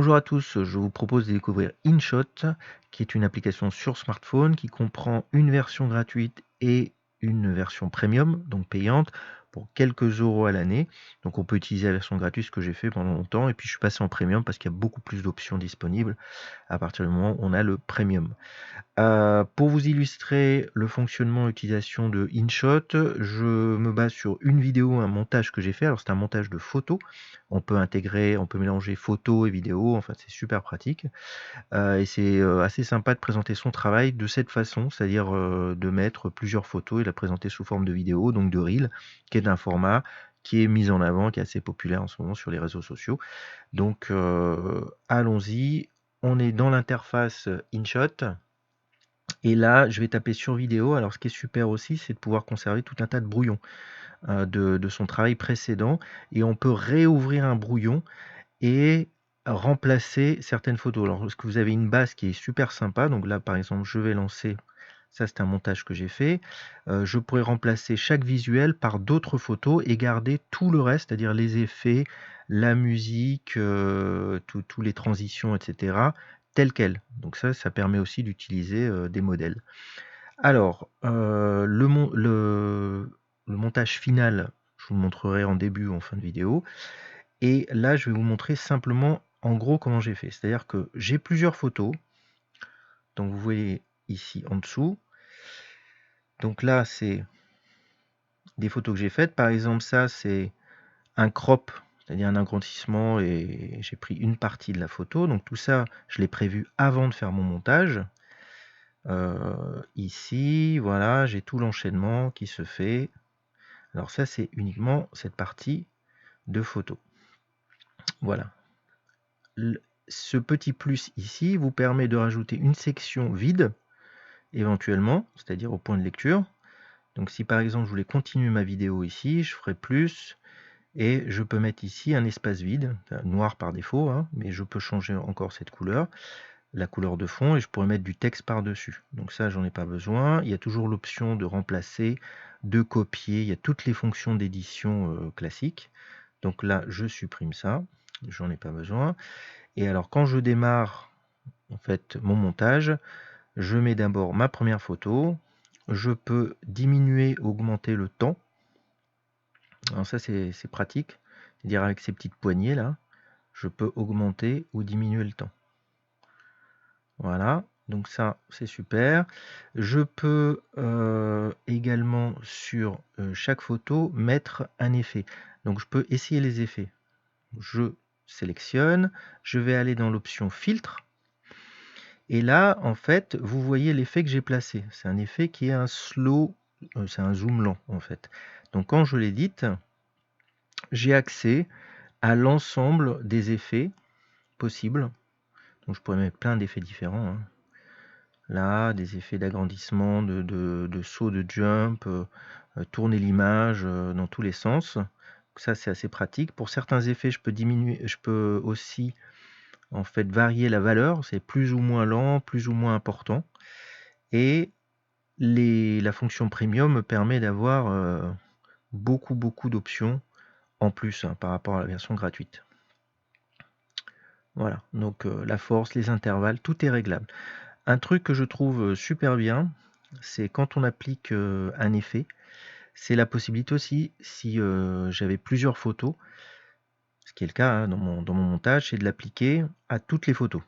Bonjour à tous, je vous propose de découvrir InShot, qui est une application sur smartphone qui comprend une version gratuite et une version premium, donc payante, pour quelques euros à l'année. Donc on peut utiliser la version gratuite, ce que j'ai fait pendant longtemps, et puis je suis passé en premium parce qu'il y a beaucoup plus d'options disponibles à partir du moment où on a le premium. Pour vous illustrer le fonctionnement et l'utilisation de InShot, je me base sur une vidéo, un montage que j'ai fait. Alors c'est un montage de photos. On peut intégrer, on peut mélanger photos et vidéos, enfin c'est super pratique. Et c'est assez sympa de présenter son travail de cette façon, c'est-à-dire de mettre plusieurs photos et la présenter sous forme de vidéo, donc de reel, qui est un format qui est mis en avant, qui est assez populaire en ce moment sur les réseaux sociaux. Donc allons-y, on est dans l'interface InShot. Et là, je vais taper sur vidéo. Alors, ce qui est super aussi, c'est de pouvoir conserver tout un tas de brouillons de son travail précédent. Et on peut réouvrir un brouillon et remplacer certaines photos. Alors, parce que vous avez une base qui est super sympa. Donc là, par exemple, je vais lancer. Ça, c'est un montage que j'ai fait. Je pourrais remplacer chaque visuel par d'autres photos et garder tout le reste, c'est-à-dire les effets, la musique, tous les transitions, etc., tel quel. Donc ça permet aussi d'utiliser des modèles. Alors, le montage final, je vous le montrerai en début ou en fin de vidéo. Et là, je vais vous montrer simplement, en gros, comment j'ai fait. C'est-à-dire que j'ai plusieurs photos. Donc, vous voyez ici en dessous. Donc là, c'est des photos que j'ai faites. Par exemple, ça, c'est un crop, c'est-à-dire un agrandissement, et j'ai pris une partie de la photo. Donc tout ça, je l'ai prévu avant de faire mon montage. Ici, voilà, j'ai tout l'enchaînement qui se fait. Alors ça, c'est uniquement cette partie de photo. Voilà. Ce petit plus ici vous permet de rajouter une section vide, éventuellement, c'est-à-dire au point de lecture. Donc si par exemple je voulais continuer ma vidéo ici, je ferai plus, et je peux mettre ici un espace vide, noir par défaut, hein, mais je peux changer encore cette couleur, la couleur de fond, et je pourrais mettre du texte par-dessus. Donc ça, j'en ai pas besoin. Il y a toujours l'option de remplacer, de copier, il y a toutes les fonctions d'édition classiques. Donc là, je supprime ça, j'en ai pas besoin. Et alors quand je démarre en fait mon montage, je mets d'abord ma première photo, je peux diminuer, augmenter le temps. Alors ça c'est pratique, c'est-à-dire avec ces petites poignées là, je peux augmenter ou diminuer le temps. Voilà, donc ça c'est super. Je peux également sur chaque photo mettre un effet. Donc je peux essayer les effets. Je sélectionne, je vais aller dans l'option filtre. Et là, en fait, vous voyez l'effet que j'ai placé. C'est un effet qui est un slow, c'est un zoom lent en fait. Donc quand je l'édite, j'ai accès à l'ensemble des effets possibles. Donc je pourrais mettre plein d'effets différents, hein. Là, des effets d'agrandissement, de saut, de jump, tourner l'image dans tous les sens. Ça, c'est assez pratique. Pour certains effets, je peux diminuer, je peux aussi en fait varier la valeur. C'est plus ou moins lent, plus ou moins important. Et la fonction premium me permet d'avoir beaucoup d'options en plus, hein, par rapport à la version gratuite. Voilà, donc la force, les intervalles, tout est réglable. Un truc que je trouve super bien, c'est quand on applique un effet, c'est la possibilité aussi, si j'avais plusieurs photos, ce qui est le cas hein, dans mon montage, c'est de l'appliquer à toutes les photos.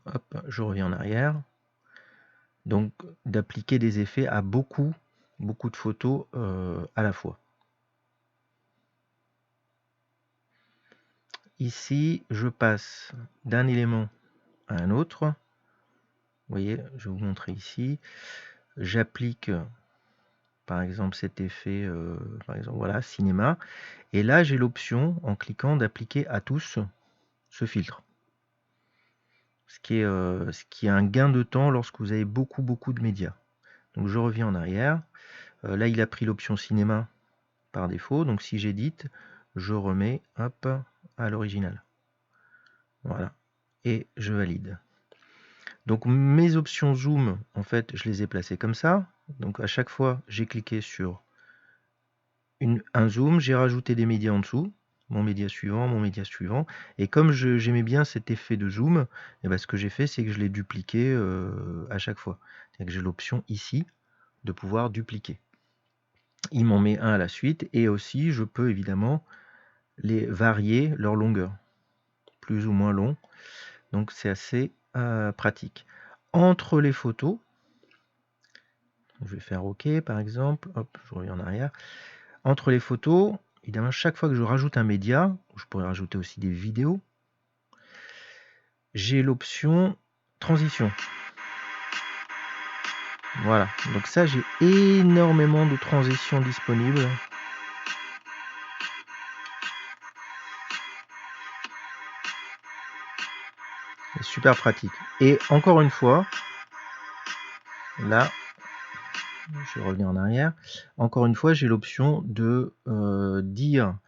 Hop, je reviens en arrière. Donc d'appliquer des effets à beaucoup de photos à la fois. Ici, je passe d'un élément à un autre. Vous voyez, je vais vous montrer ici. J'applique par exemple cet effet, par exemple, voilà, cinéma. Et là, j'ai l'option, en cliquant, d'appliquer à tous ce filtre. Ce qui est un gain de temps lorsque vous avez beaucoup de médias. Donc je reviens en arrière. Là, il a pris l'option cinéma par défaut. Donc si j'édite, je remets hop, à l'original. Voilà. Et je valide. Donc mes options zoom, en fait, je les ai placées comme ça. Donc à chaque fois, j'ai cliqué sur un zoom, j'ai rajouté des médias en dessous. mon média suivant, mon média suivant. Et comme j'aimais bien cet effet de zoom, et ben, ce que j'ai fait, c'est que je l'ai dupliqué à chaque fois. C'est-à-dire que j'ai l'option ici de pouvoir dupliquer. Il m'en met un à la suite, et aussi je peux évidemment les varier leur longueur, plus ou moins long. Donc c'est assez pratique. Entre les photos, je vais faire OK par exemple, hop, je reviens en arrière. Entre les photos, évidemment, chaque fois que je rajoute un média, je pourrais rajouter aussi des vidéos, j'ai l'option transition. Voilà, donc ça j'ai énormément de transitions disponibles. C'est super pratique. Et encore une fois, là, je vais revenir en arrière. Encore une fois, j'ai l'option de dire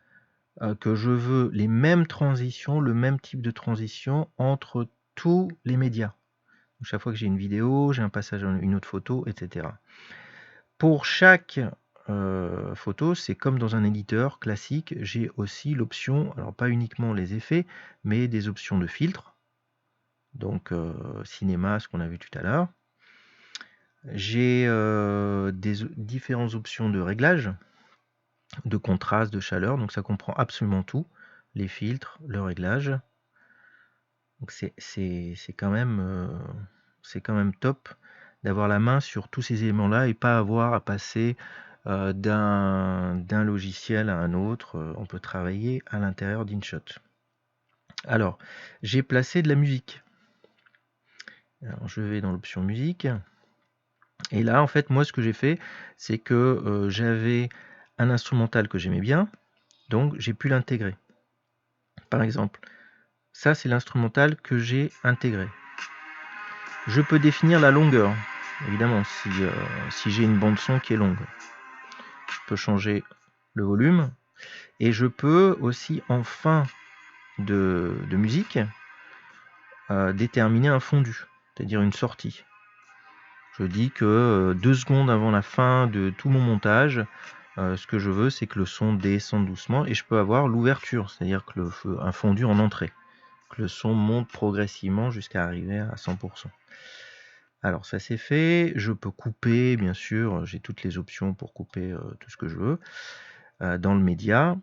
que je veux les mêmes transitions, le même type de transition entre tous les médias. Donc, chaque fois que j'ai une vidéo, j'ai un passage à une autre photo, etc. Pour chaque photo, c'est comme dans un éditeur classique, j'ai aussi l'option, alors pas uniquement les effets, mais des options de filtre. Donc cinéma, ce qu'on a vu tout à l'heure. J'ai des différentes options de réglage, de contraste, de chaleur, donc ça comprend absolument tout, les filtres, le réglage. Donc c'est quand même top d'avoir la main sur tous ces éléments-là et pas avoir à passer d'un logiciel à un autre. On peut travailler à l'intérieur d'InShot. Alors, j'ai placé de la musique. Alors, je vais dans l'option musique. Et là, en fait, moi, ce que j'ai fait, c'est que j'avais un instrumental que j'aimais bien, donc j'ai pu l'intégrer. Par exemple, ça, c'est l'instrumental que j'ai intégré. Je peux définir la longueur, évidemment, si j'ai une bande son qui est longue. Je peux changer le volume, et je peux aussi, en fin de musique, déterminer un fondu, c'est-à-dire une sortie. Je dis que 2 secondes avant la fin de tout mon montage, ce que je veux, c'est que le son descende doucement, et je peux avoir l'ouverture, c'est-à-dire que un fondu en entrée, que le son monte progressivement jusqu'à arriver à 100%. Alors ça c'est fait, je peux couper, bien sûr, j'ai toutes les options pour couper tout ce que je veux dans le média.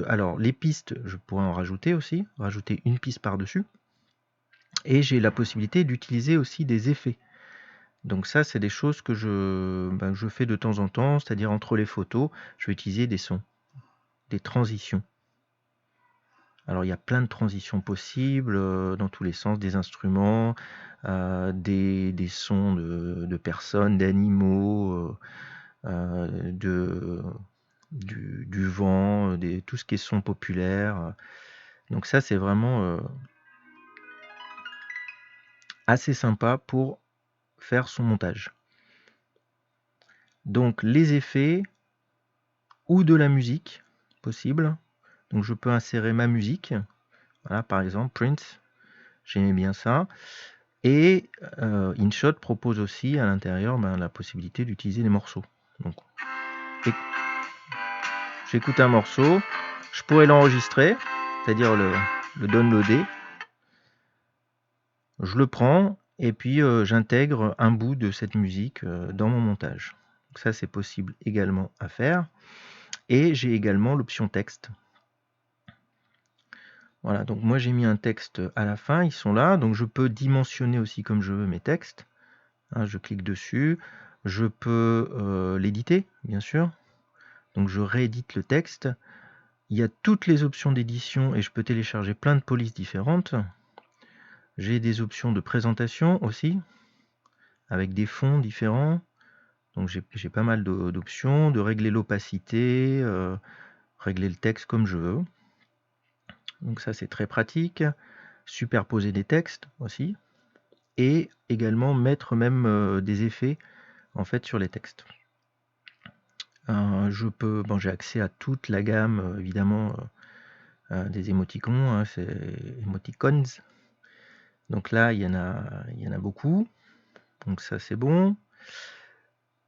Alors les pistes, je pourrais en rajouter aussi, rajouter une piste par-dessus, et j'ai la possibilité d'utiliser aussi des effets. Donc ça, c'est des choses que je fais de temps en temps, c'est-à-dire entre les photos, je vais utiliser des sons, des transitions. Alors il y a plein de transitions possibles dans tous les sens, des instruments, des sons de personnes, d'animaux, du vent, tout ce qui est son populaire. Donc ça, c'est vraiment assez sympa pour faire son montage. Donc les effets ou de la musique possible. Donc je peux insérer ma musique. Voilà, par exemple Prince, j'aimais bien ça. Et InShot propose aussi à l'intérieur la possibilité d'utiliser les morceaux. Donc j'écoute un morceau, je pourrais l'enregistrer, c'est-à-dire le downloader. Je le prends et puis j'intègre un bout de cette musique dans mon montage. Donc ça, c'est possible également à faire. Et j'ai également l'option texte. Voilà, donc moi j'ai mis un texte à la fin, ils sont là, donc je peux dimensionner aussi comme je veux mes textes. Hein, je clique dessus, je peux l'éditer, bien sûr. Donc je réédite le texte. Il y a toutes les options d'édition et je peux télécharger plein de polices différentes. J'ai des options de présentation aussi, avec des fonds différents. Donc j'ai pas mal d'options, de régler l'opacité, régler le texte comme je veux. Donc ça c'est très pratique. Superposer des textes aussi. Et également mettre même des effets en fait sur les textes. J'ai accès à toute la gamme évidemment des émoticons, hein, c'est emoticons. Donc là il y en a beaucoup. Donc ça c'est bon.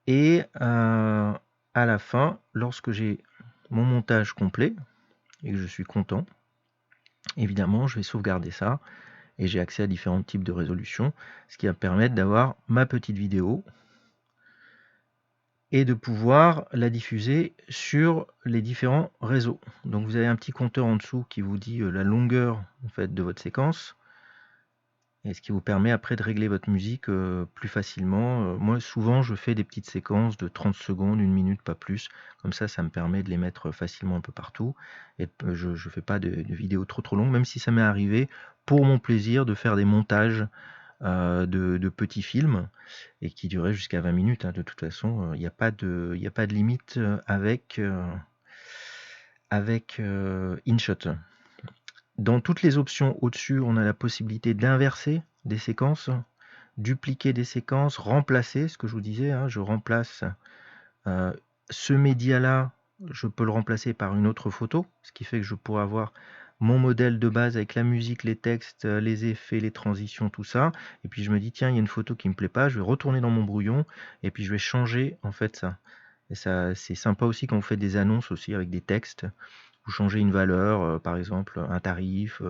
Et à la fin, lorsque j'ai mon montage complet, et que je suis content, évidemment, je vais sauvegarder ça et j'ai accès à différents types de résolution, ce qui va me permettre d'avoir ma petite vidéo et de pouvoir la diffuser sur les différents réseaux. Donc vous avez un petit compteur en dessous qui vous dit la longueur en fait, de votre séquence, et ce qui vous permet après de régler votre musique plus facilement. Moi, souvent, je fais des petites séquences de 30 secondes, 1 minute, pas plus. Comme ça me permet de les mettre facilement un peu partout. Et je ne fais pas de vidéos trop longues, même si ça m'est arrivé pour mon plaisir de faire des montages de petits films et qui duraient jusqu'à 20 minutes. Hein. De toute façon, il n'y a pas de limite avec InShot. Dans toutes les options au-dessus, on a la possibilité d'inverser des séquences, dupliquer des séquences, remplacer, ce que je vous disais, hein, je remplace ce média-là, je peux le remplacer par une autre photo, ce qui fait que je pourrais avoir mon modèle de base avec la musique, les textes, les effets, les transitions, tout ça. Et puis je me dis, tiens, il y a une photo qui me plaît pas, je vais retourner dans mon brouillon et puis je vais changer en fait ça. Et ça, c'est sympa aussi quand vous faites des annonces aussi avec des textes. Vous changez une valeur, par exemple un tarif,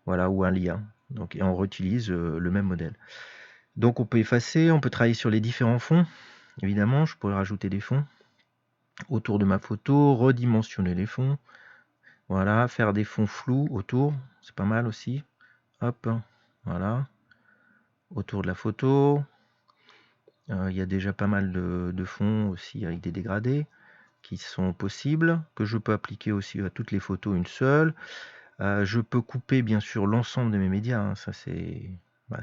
voilà, ou un lien. Donc, et on réutilise le même modèle. Donc on peut effacer, on peut travailler sur les différents fonds. Évidemment, je pourrais rajouter des fonds autour de ma photo, redimensionner les fonds. Voilà, faire des fonds flous autour, c'est pas mal aussi. Hop, voilà, autour de la photo. Il y a déjà pas mal de fonds aussi avec des dégradés qui sont possibles, que je peux appliquer aussi à toutes les photos une seule. Je peux couper bien sûr l'ensemble de mes médias, hein, ça c'est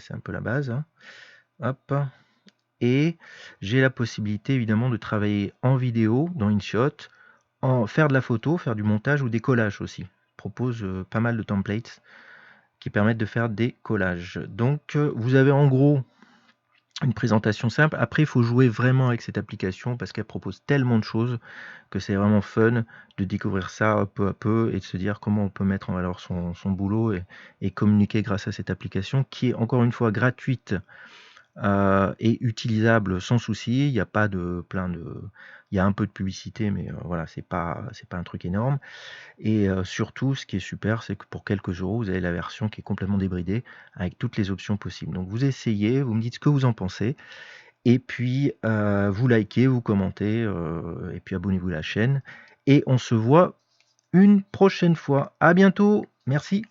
un peu la base. Hein. Hop. Et j'ai la possibilité évidemment de travailler en vidéo dans InShot, faire de la photo, faire du montage ou des collages aussi. Je propose pas mal de templates qui permettent de faire des collages. Donc vous avez en gros une présentation simple. Après, il faut jouer vraiment avec cette application parce qu'elle propose tellement de choses que c'est vraiment fun de découvrir ça peu à peu et de se dire comment on peut mettre en valeur son boulot et communiquer grâce à cette application qui est encore une fois gratuite et utilisable sans souci. Il y a pas de il y a un peu de publicité, mais voilà, c'est pas un truc énorme. Et surtout, ce qui est super, c'est que pour quelques euros, vous avez la version qui est complètement débridée avec toutes les options possibles. Donc vous essayez, vous me dites ce que vous en pensez, et puis vous likez, vous commentez, et puis abonnez-vous à la chaîne. Et on se voit une prochaine fois. À bientôt. Merci.